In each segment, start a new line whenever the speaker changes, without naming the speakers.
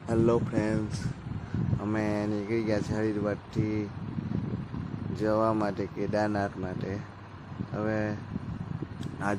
Hello friends, અમે નીકળી ગયા છે હરિદ્વારથી જવા માટે કેદારનાથ માટે. હવે આજ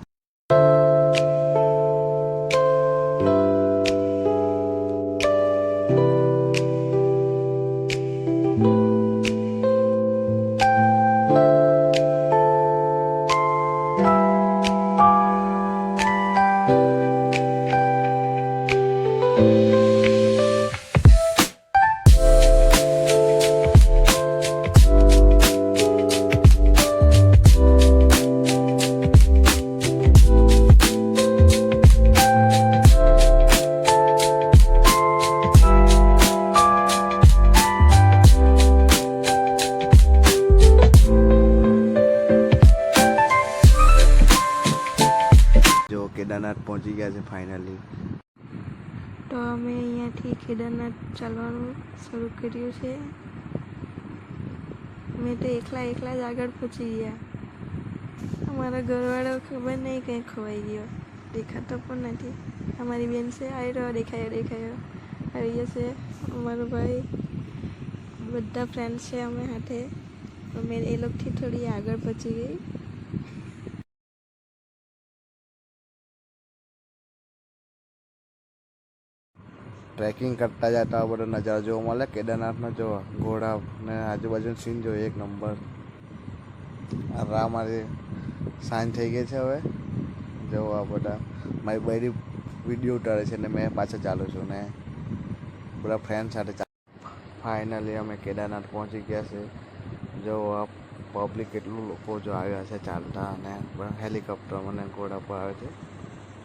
જો કેદારનાથ પહોંચી ગયા છે ફાઇનલી.
તો અમે અહીંયાથી કેદારનાથ ચાલવાનું શરૂ કર્યું છે. મેં તો એકલા જ આગળ પહોંચી ગયા. અમારા ઘરવાળો ખબર નહીં કંઈ ખોવાઈ ગયો, દેખાતો પણ નથી. અમારી બેન છે, આવી રહ્યો, દેખાયો આવી જશે. અમારો ભાઈ, બધા ફ્રેન્ડ્સ છે અમે સાથે. મેં એ લોકોથી થોડી આગળ પહોંચી ગઈ.
ટ્રેકિંગ કરતા જતા બધો નજારો જોવા મળે કેદારનાથનો. જો ઘોડા ને આજુબાજુનું સીન જો એક નંબર. આ રાહ મારી સાંજ થઈ ગઈ છે. હવે જો આ બધા મારી બધી વિડીયો ઉતારે છે ને મેં પાછળ ચાલુ છું ને બધા ફ્રેન્ડ સાથે ફાઇનલી અમે કેદારનાથ પહોંચી ગયા છે. જો આ પબ્લિક કેટલું લોકો જો આવ્યા છે ચાલતા, અને હેલિકોપ્ટર મને ઘોડા પર આવે છે.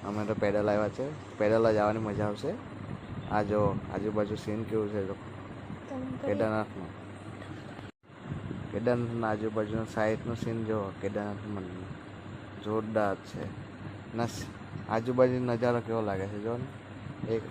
અમે તો પેડલ આવ્યા છે. પેડલ જ આવવાની મજા આવશે. આ જો આજુબાજુ સીન કેવું છે જો કેદારનાથનું. કેદારનાથના આજુબાજુનું સાઈડનું સીન જો કેદારનાથ મંદિર જોરદાર છે. આજુબાજુ નજારો કેવો લાગે છે જો ને, એક